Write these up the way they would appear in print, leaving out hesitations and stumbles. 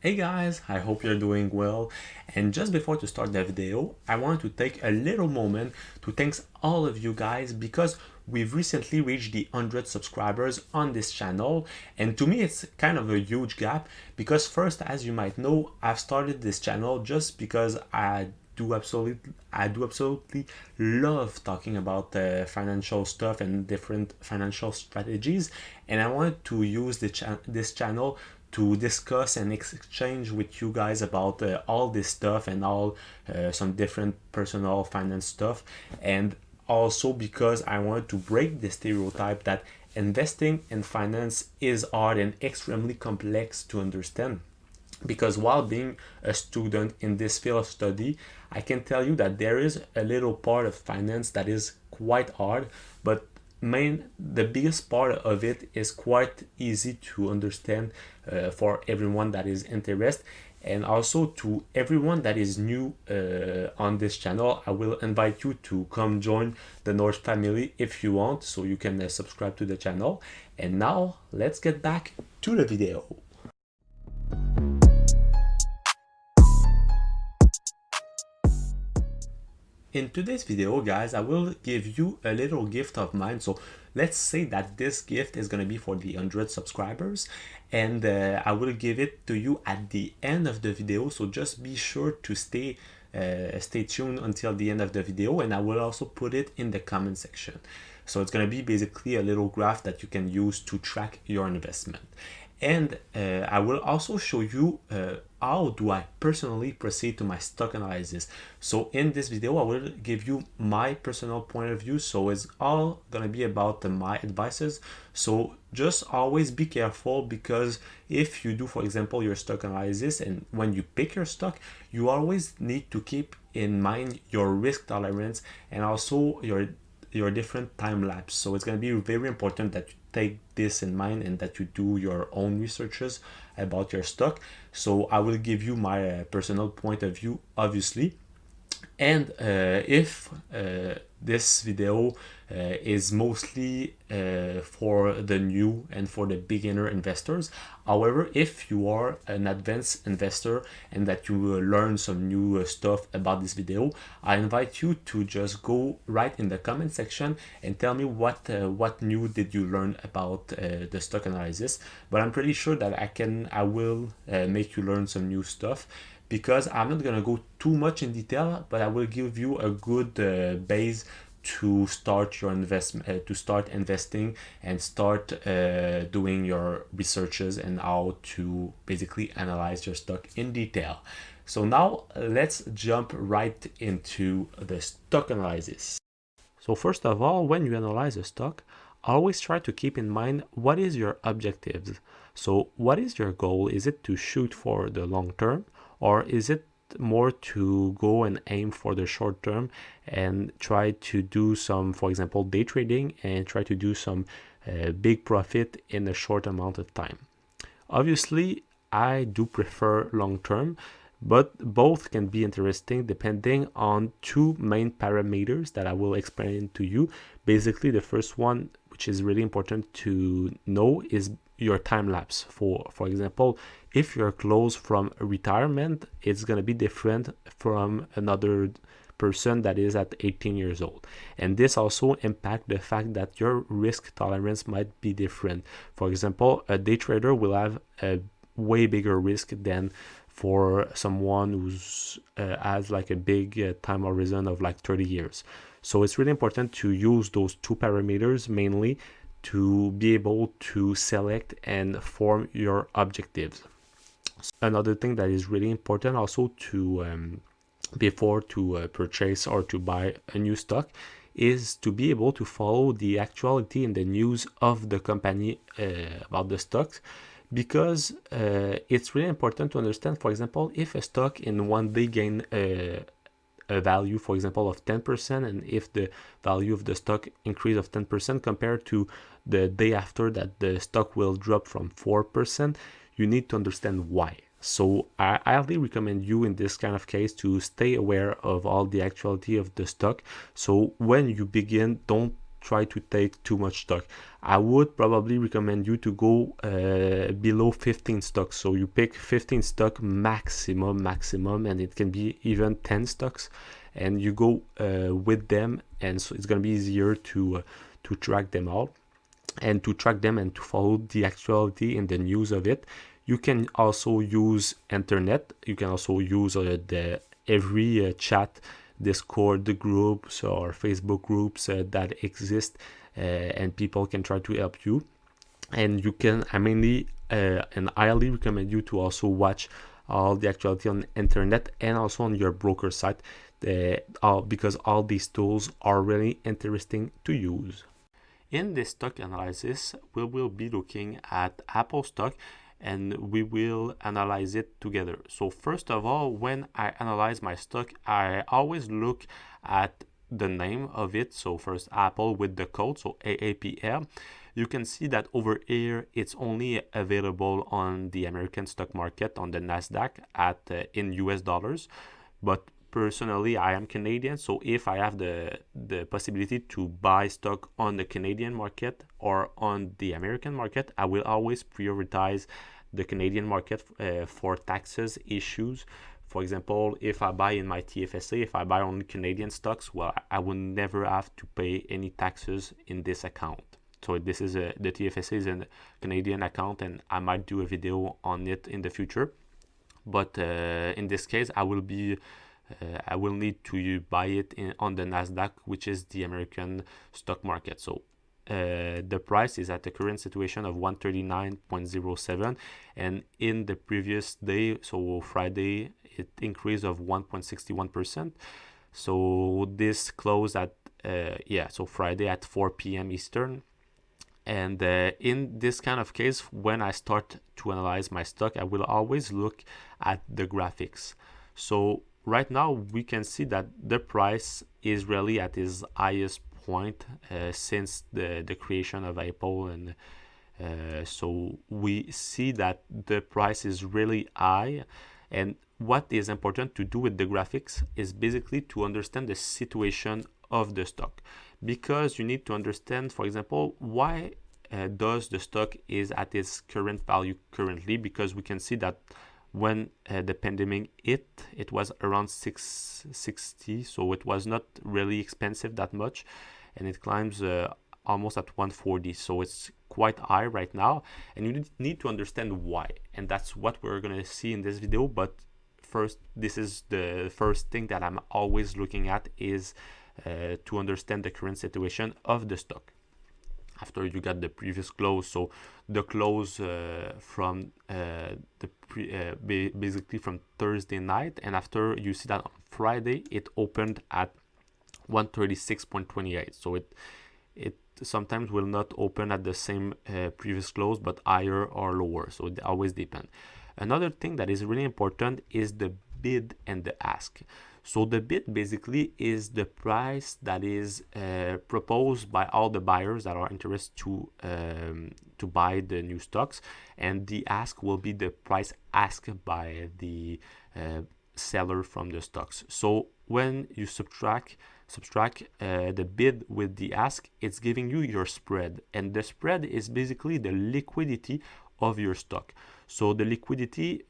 Hey guys, I hope you're doing well. And just before to start the video, I want to take a little moment to thank all of you guys because we've recently reached the 100 subscribers on this channel. And to me, it's kind of a huge gap because first, as you might know, I've started this channel just because I do absolutely love talking about financial stuff and different financial strategies, and I wanted to use this channel to discuss and exchange with you guys about all this stuff and all some different personal finance stuff, and also because I wanted to break the stereotype that investing in finance is hard and extremely complex to understand. Because while being a student in this field of study, I can tell you that there is a little part of finance that is quite hard, but the biggest part of it is quite easy to understand for everyone that is interested. And also to everyone that is new on this channel, I will invite you to come join the North family if you want, so you can subscribe to the channel. And now let's get back to the video. In today's video, guys, I will give you a little gift of mine. So let's say that this gift is going to be for the 100 subscribers, and I will give it to you at the end of the video. So just be sure to stay tuned until the end of the video, and I will also put it in the comment section. So it's going to be basically a little graph that you can use to track your investment. And I will also show you how do I personally proceed to my stock analysis. So in this video, I will give you my personal point of view. So it's all going to be about my advices. So just always be careful, because if you do, for example, your stock analysis, and when you pick your stock, you always need to keep in mind your risk tolerance and also your different time lapse. So it's going to be very important that you take this in mind and that you do your own researches about your stock. So I will give you my personal point of view, obviously. And if this video is mostly for the new and for the beginner investors. However, if you are an advanced investor and that you will learn some new stuff about this video, I invite you to just go right in the comment section and tell me what new did you learn about the stock analysis. But I'm pretty sure that I will make you learn some new stuff, because I'm not gonna go too much in detail, but I will give you a good base to start your investment, to start investing and start doing your researches and how to basically analyze your stock in detail. So now let's jump right into the stock analysis. So first of all, when you analyze a stock, always try to keep in mind what is your objectives. So what is your goal? Is it to shoot for the long term, or is it more to go and aim for the short term and try to do some, for example, day trading, and try to do some big profit in a short amount of time? Obviously, I do prefer long term, but both can be interesting depending on two main parameters that I will explain to you. Basically, the first one, which is really important to know, is your time lapse. For example, if you're close from retirement, it's going to be different from another person that is at 18 years old, and this also impact the fact that your risk tolerance might be different. For example, a day trader will have a way bigger risk than for someone who's has like a big time horizon of like 30 years. So it's really important to use those two parameters mainly to be able to select and form your objectives. Another thing that is really important also to before to purchase or to buy a new stock is to be able to follow the actuality and the news of the company about the stocks, because it's really important to understand, for example, if a stock in one day gain a value, for example, of 10%, and if the value of the stock increase of 10% compared to the day after that the stock will drop from 4%, you need to understand why. So I highly recommend you in this kind of case to stay aware of all the actuality of the stock. So when you begin, don't try to take too much stock. I would probably recommend you to go below 15 stocks. So you pick 15 stock maximum, and it can be even 10 stocks, and you go with them, and so it's gonna be easier to track them all, and to track them and to follow the actuality and the news of it. You can also use internet. You can also use the every chat, Discord, the groups or Facebook groups that exist, and people can try to help you. And you can, I mainly and highly recommend you to also watch all the actuality on internet and also on your broker site, because all these tools are really interesting to use. In this stock analysis, we will be looking at Apple stock, and we will analyze it together. So first of all, when I analyze my stock, I always look at the name of it. So first Apple with the code, so AAPL. You can see that over here it's only available on the American stock market, on the Nasdaq, at in US dollars. But personally, I am Canadian, so if I have the possibility to buy stock on the Canadian market or on the American market, I will always prioritize the Canadian market for taxes issues. For example, if I buy in my TFSA, if I buy only Canadian stocks, well, I will never have to pay any taxes in this account. So this is the TFSA is a Canadian account, and I might do a video on it in the future. But in this case, I will need to buy it on the Nasdaq, which is the American stock market. So the price is at the current situation of 139.07, and in the previous day, so Friday, it increased of 1.61%. So this closed at so Friday at 4 p.m. Eastern. And in this kind of case, when I start to analyze my stock, I will always look at the graphics. So right now we can see that the price is really at its highest point since the creation of Apple, and so we see that the price is really high. And what is important to do with the graphics is basically to understand the situation of the stock, because you need to understand, for example, why does the stock is at its current value currently, because we can see that when the pandemic hit, it was around 660, so it was not really expensive that much, and it climbs almost at 140, so it's quite high right now, and you need to understand why, and that's what we're going to see in this video. But first, this is the first thing that I'm always looking at, is to understand the current situation of the stock. After you got the previous close, so the close from basically from Thursday night, and after you see that on Friday it opened at 136.28. So it sometimes will not open at the same previous close, but higher or lower. So it always depends. Another thing that is really important is the bid and the ask. So the bid basically is the price that is proposed by all the buyers that are interested to buy the new stocks, and the ask will be the price asked by the seller from the stocks. So when you subtract the bid with the ask, it's giving you your spread, and the spread is basically the liquidity of your stock. So the liquidity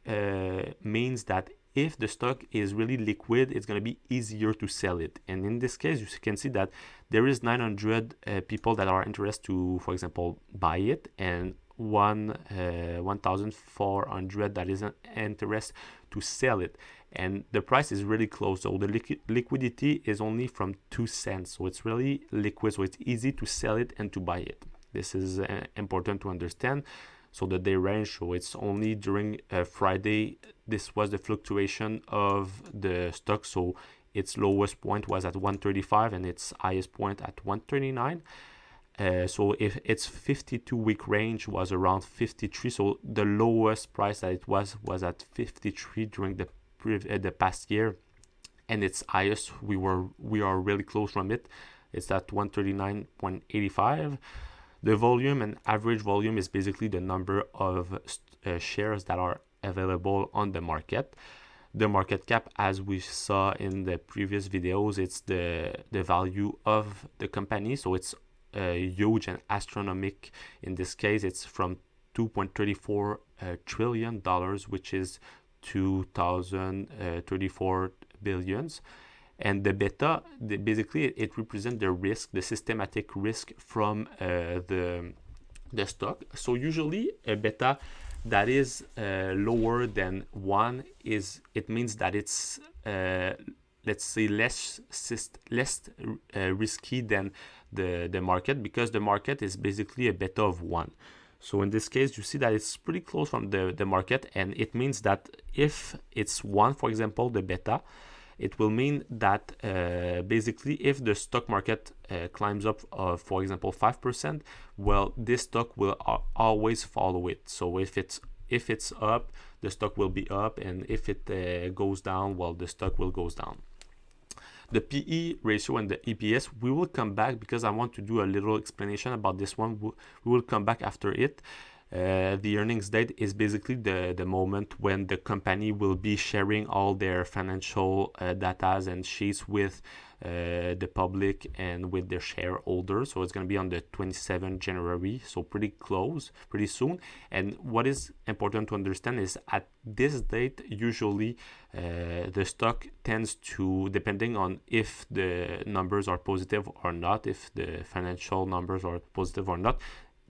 means that if the stock is really liquid, it's going to be easier to sell it. And in this case, you can see that there is 900 people that are interested to, for example, buy it, and 1,400 that is interested to sell it. And the price is really close. So the liquidity is only from 2 cents. So it's really liquid. So it's easy to sell it and to buy it. This is important to understand. So the day range, so it's only during Friday, this was the fluctuation of the stock. So its lowest point was at 135 and its highest point at 139. So if its 52-week range was around 53, so the lowest price that it was at 53 during the past year, and its highest, we are really close from it. It's at 139.85. The volume and average volume is basically the number of shares that are available on the market. The market cap, as we saw in the previous videos, it's the value of the company. So it's huge and astronomical. In this case, it's from $2.34 trillion, which is 2034 billions. And the beta, basically, it represents the risk, the systematic risk from the stock. So usually a beta that is lower than 1 it means that it's let's say less risky than the market, because the market is basically a beta of 1. So in this case, you see that it's pretty close from the market, and it means that if it's 1, for example, the beta, it will mean that basically if the stock market climbs up, for example, 5%, well, this stock will always follow it. So if it's up, the stock will be up, and if it goes down, well, the stock will goes down. The PE ratio and the EPS, we will come back because I want to do a little explanation about this one. We will come back after it. The earnings date is basically the moment when the company will be sharing all their financial data and sheets with the public and with their shareholders. So it's going to be on the 27th January, so pretty close, pretty soon. And what is important to understand is at this date, usually the stock tends to, depending on if the numbers are positive or not, if the financial numbers are positive or not,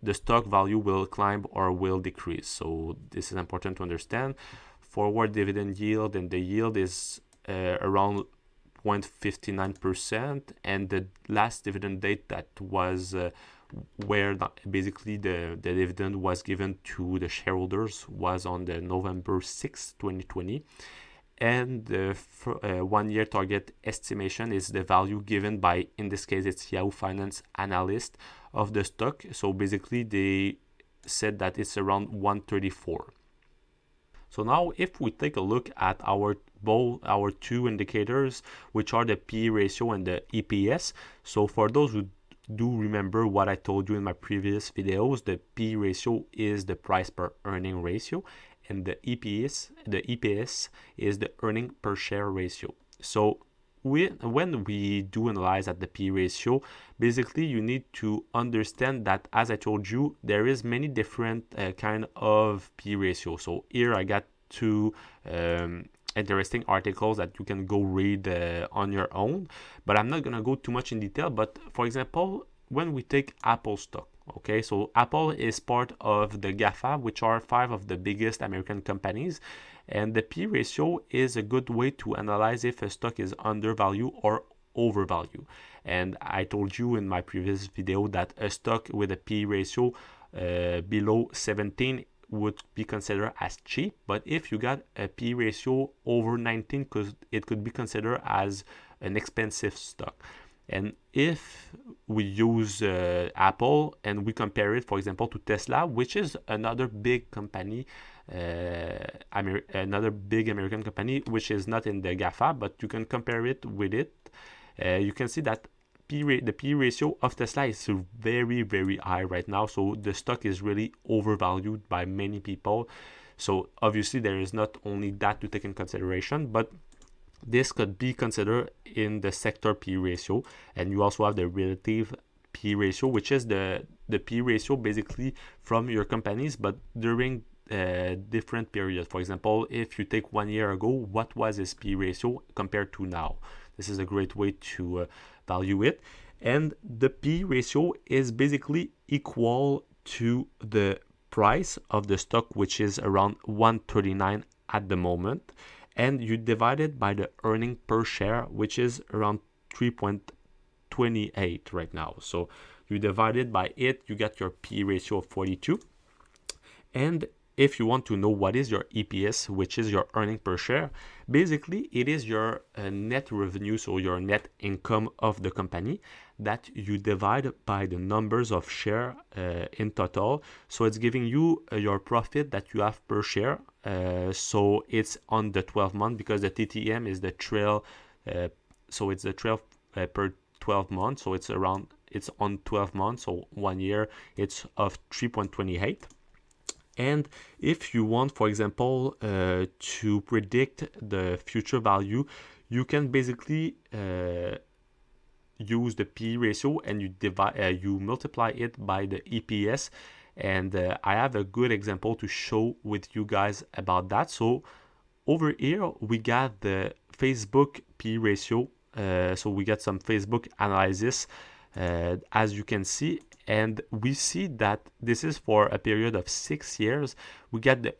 the stock value will climb or will decrease. So this is important to understand. Forward dividend yield, and the yield is around 0.59%, and the last dividend date that was where basically the dividend was given to the shareholders was on the November 6, 2020. And the 1 year target estimation is the value given by, in this case, it's Yahoo Finance Analyst of the stock. So basically they said that it's around 134. So now if we take a look at our two indicators, which are the PE ratio and the EPS. So for those who do remember what I told you in my previous videos, the PE ratio is the price per earning ratio, and the EPS is the earning per share ratio. So when we do analyze at the P ratio, basically you need to understand that, as I told you, there is many different kind of P ratio. So here I got two interesting articles that you can go read on your own, but I'm not gonna go too much in detail. But for example, when we take Apple stock, okay, so Apple is part of the GAFA, which are 5 of the biggest American companies, and the P ratio is a good way to analyze if a stock is undervalued or overvalued. And I told you in my previous video that a stock with a P ratio below 17 would be considered as cheap, but if you got a P ratio over 19, it could be considered as an expensive stock. And if we use Apple and we compare it, for example, to Tesla, which is another big company, another big American company, which is not in the GAFA, but you can compare it with it, you can see that the P ratio of Tesla is very, very high right now. So the stock is really overvalued by many people. So obviously there is not only that to take in consideration, but this could be considered in the sector P ratio. And you also have the relative P ratio, which is the P ratio basically from your companies, but during different periods. For example, if you take 1 year ago, what was its P ratio compared to now? This is a great way to value it. And the P ratio is basically equal to the price of the stock, which is around 139 at the moment. And you divide it by the earning per share, which is around 3.28 right now. So you divide it by it, you get your P ratio of 42. And if you want to know what is your EPS, which is your earning per share, basically it is your net revenue, so your net income of the company, that you divide by the numbers of share in total. So it's giving you your profit that you have per share. So it's on the 12 month, because the TTM is the trail. So it's the trail per 12 months. So it's on 12 months. So 1 year, it's of 3.28. And if you want, for example, to predict the future value, you can basically use the PE ratio and you multiply it by the EPS. And I have a good example to show with you guys about that. So over here, we got the Facebook PE ratio. So we got some Facebook analysis, as you can see. And we see that this is for a period of 6 years. We got the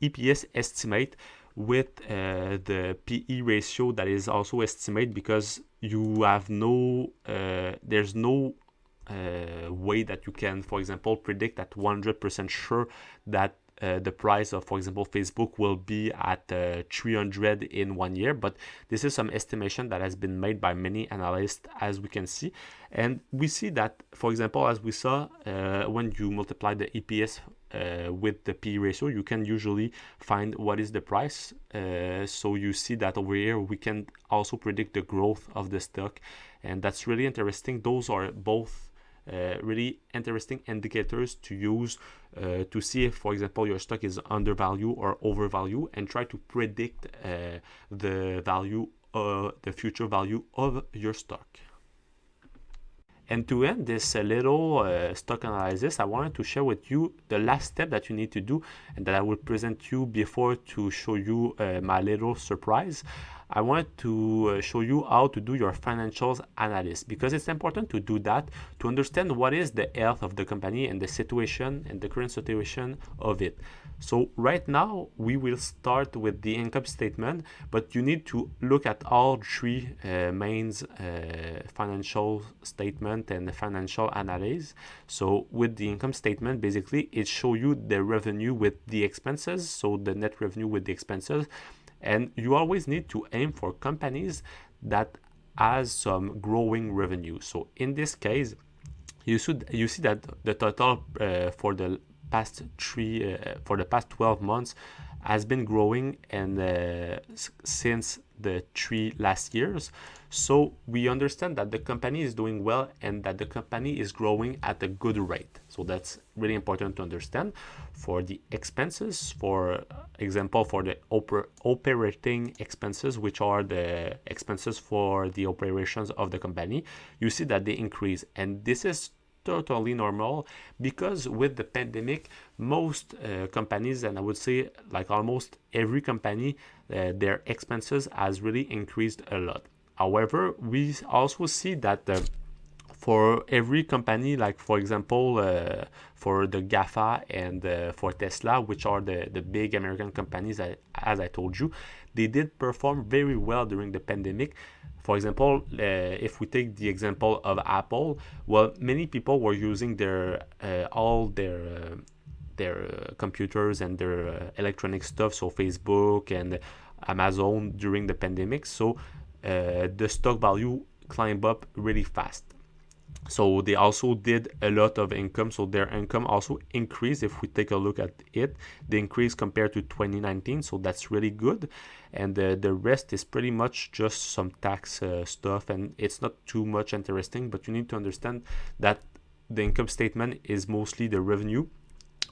EPS estimate with the PE ratio that is also estimated, because you have no, there's no way that you can, for example, predict at 100% sure that the price of, for example, Facebook will be at 300 in 1 year. But this is some estimation that has been made by many analysts, as we can see. And we see that, for example, as we saw, when you multiply the EPS with the PE ratio, you can usually find what is the price. So you see that over here, we can also predict the growth of the stock. And that's really interesting. Those are both really interesting indicators to use to see if, for example, your stock is undervalued or overvalued, and try to predict the value, the future value of your stock. And to end this little stock analysis, I wanted to share with you the last step that you need to do, and that I will present you before to show you my little surprise. I wanted to show you how to do your financials analysis, because it's important to do that to understand what is the health of the company and the situation and the current situation of it. So right now we will start with the income statement, but you need to look at all three main financial statement and the financial analysis. So with the income statement, basically it shows you the revenue with the expenses, so the net revenue with the expenses. And you always need to aim for companies that has some growing revenue. So in this case, you see that the total for the past 12 months has been growing, and since the 3 last years. So we understand that the company is doing well and that the company is growing at a good rate. So that's really important to understand. For the expenses, for example, for the operating expenses, which are the expenses for the operations of the company, you see that they increase. And this is totally normal, because with the pandemic, most companies, and I would say like almost every company, their expenses has really increased a lot. However, we also see that for every company, like for example, for the GAFA and for Tesla, which are the big American companies, as I told you, they did perform very well during the pandemic. For example, if we take the example of Apple, well, many people were using all their computers and their electronic stuff, so Facebook and Amazon during the pandemic. So the stock value climbed up really fast. So they also did a lot of income. So their income also increased. If we take a look at it, they increased compared to 2019. So that's really good. And the rest is pretty much just some tax stuff. And it's not too much interesting. But you need to understand that the income statement is mostly the revenue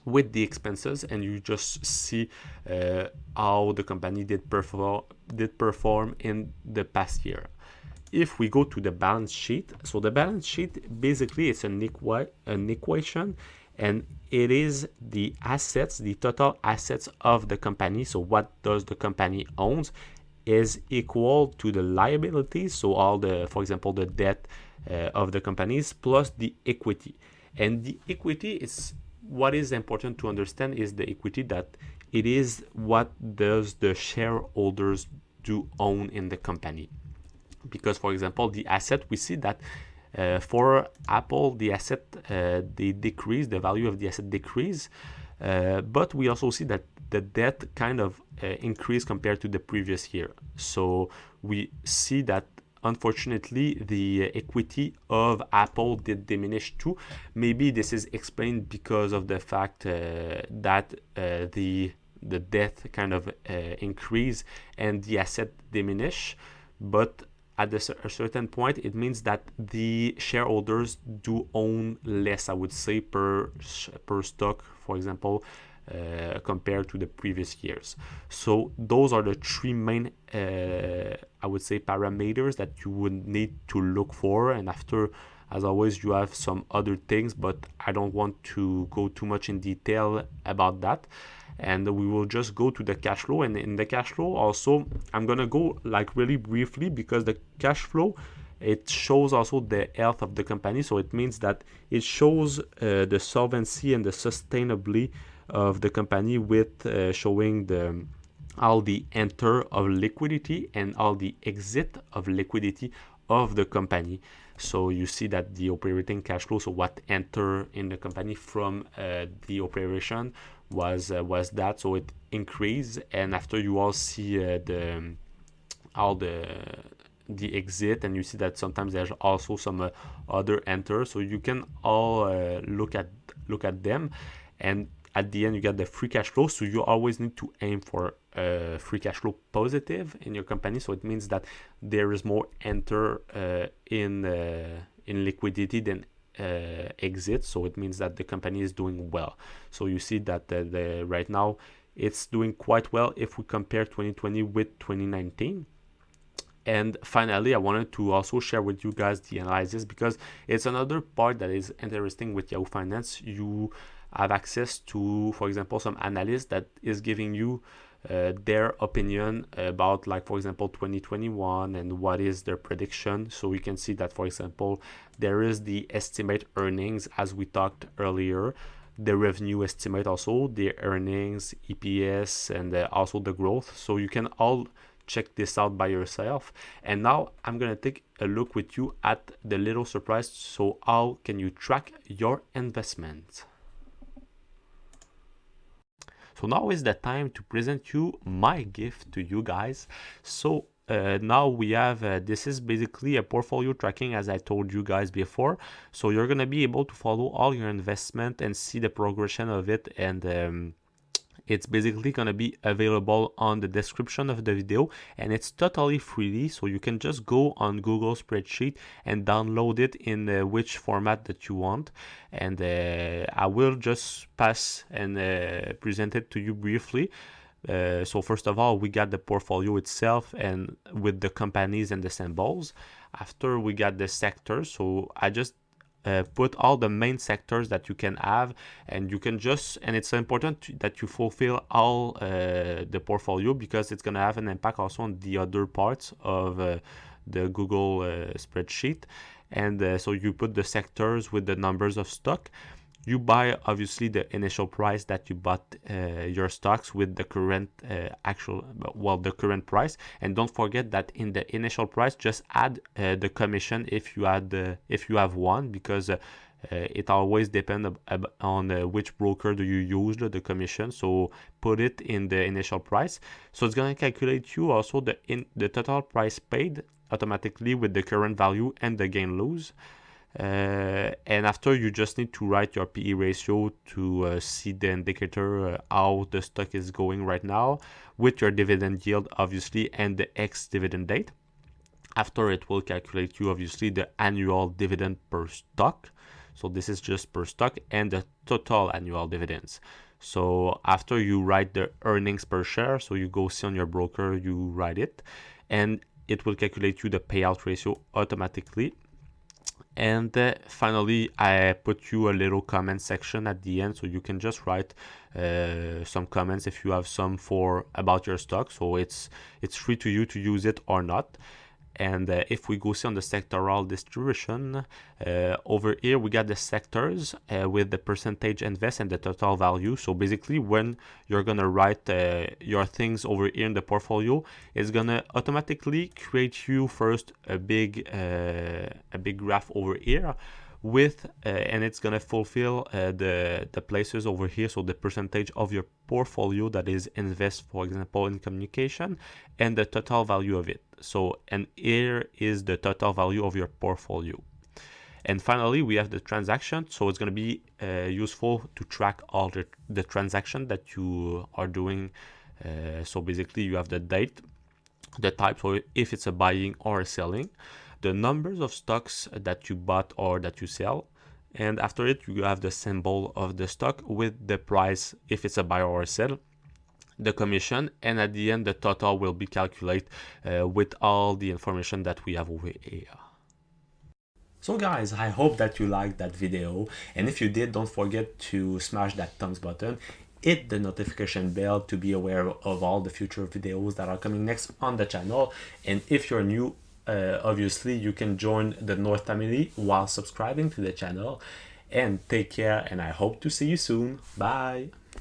with the expenses. And you just see how the company did perform in the past year. If we go to the balance sheet, so the balance sheet basically it's an equation, and it is the assets, the total assets of the company. So what does the company owns is equal to the liabilities, so all the, for example, the debt of the companies plus the equity. And the equity is what is important to understand is the equity, that it is what does the shareholders do own in the company. Because, for example, the asset, we see that for Apple, the asset, they decrease, the value of the asset decrease. But we also see that the debt kind of increased compared to the previous year. So we see that, unfortunately, the equity of Apple did diminish too. Maybe this is explained because of the fact that the debt kind of increase and the asset diminish. But at a certain point, it means that the shareholders do own less, I would say, per stock. For example, compared to the previous years. So those are the three main I would say parameters that you would need to look for. And after, as always, you have some other things, but I don't want to go too much in detail about that. And we will just go to the cash flow. And in the cash flow also, I'm gonna go like really briefly, because the cash flow, it shows also the health of the company. So it means that it shows the solvency and the sustainability of the company, with showing all the enter of liquidity and all the exit of liquidity of the company. So you see that the operating cash flow, so what enter in the company from the operation was that, so it increased. And after, you all see all the exit, and you see that sometimes there's also some other enter, so you can all look at them. And at the end, you get the free cash flow. So you always need to aim for free cash flow positive in your company. So it means that there is more enter in liquidity than exit. So it means that the company is doing well. So you see that right now it's doing quite well if we compare 2020 with 2019. And finally, I wanted to also share with you guys the analysis, because it's another part that is interesting with Yahoo Finance. You have access to, for example, some analysts that is giving you their opinion about, like, for example, 2021 and what is their prediction. So we can see that, for example, there is the estimate earnings, as we talked earlier, the revenue estimate, also the earnings, EPS, and also the growth. So you can all check this out by yourself. And now I'm gonna take a look with you at the little surprise. So how can you track your investment? So now is the time to present you my gift to you guys. So now we have this is basically a portfolio tracking, as I told you guys before. So you're gonna be able to follow all your investment and see the progression of it. And it's basically going to be available on the description of the video, and it's totally free. So you can just go on Google Spreadsheet and download it in which format that you want. And I will just pass and present it to you briefly. So first of all, we got the portfolio itself, and with the companies and the symbols. After, we got the sectors. So I just put all the main sectors that you can have, and you can just, and it's important that you fulfill all the portfolio, because it's going to have an impact also on the other parts of the Google spreadsheet. And so you put the sectors with the numbers of stock. You buy, obviously, the initial price that you bought your stocks with the current the current price. And don't forget that in the initial price, just add the commission if you have one, because it always depends on which broker do you use the commission. So put it in the initial price. So it's going to calculate you also the total price paid automatically with the current value and the gain lose. And after, you just need to write your PE ratio to see the indicator how the stock is going right now, with your dividend yield, obviously, and the ex-dividend date. After, it will calculate you, obviously, the annual dividend per stock. So this is just per stock, and the total annual dividends. So after, you write the earnings per share. So you go see on your broker, you write it, and it will calculate you the payout ratio automatically. And finally, I put you a little comment section at the end, so you can just write some comments if you have some about your stock. So it's free to you to use it or not. And if we go see on the sectoral distribution, over here we got the sectors with the percentage invest and the total value. So basically, when you're gonna write your things over here in the portfolio, it's gonna automatically create you first a big graph over here with and it's gonna fulfill the places over here. So the percentage of your portfolio that is invest, for example, in communication, and the total value of it. So, and here is the total value of your portfolio. And finally, we have the transaction. So it's going to be useful to track all the transaction that you are doing. So basically, you have the date, the type, so if it's a buying or a selling, the numbers of stocks that you bought or that you sell, And after it, you have the symbol of the stock with the price, if it's a buy or a sell, the commission, and at the end, the total will be calculated with all the information that we have over here. So guys, I hope that you liked that video, and if you did, don't forget to smash that thumbs button, hit the notification bell to be aware of all the future videos that are coming next on the channel. And if you're new, obviously you can join the North family while subscribing to the channel. And take care, and I hope to see you soon. Bye.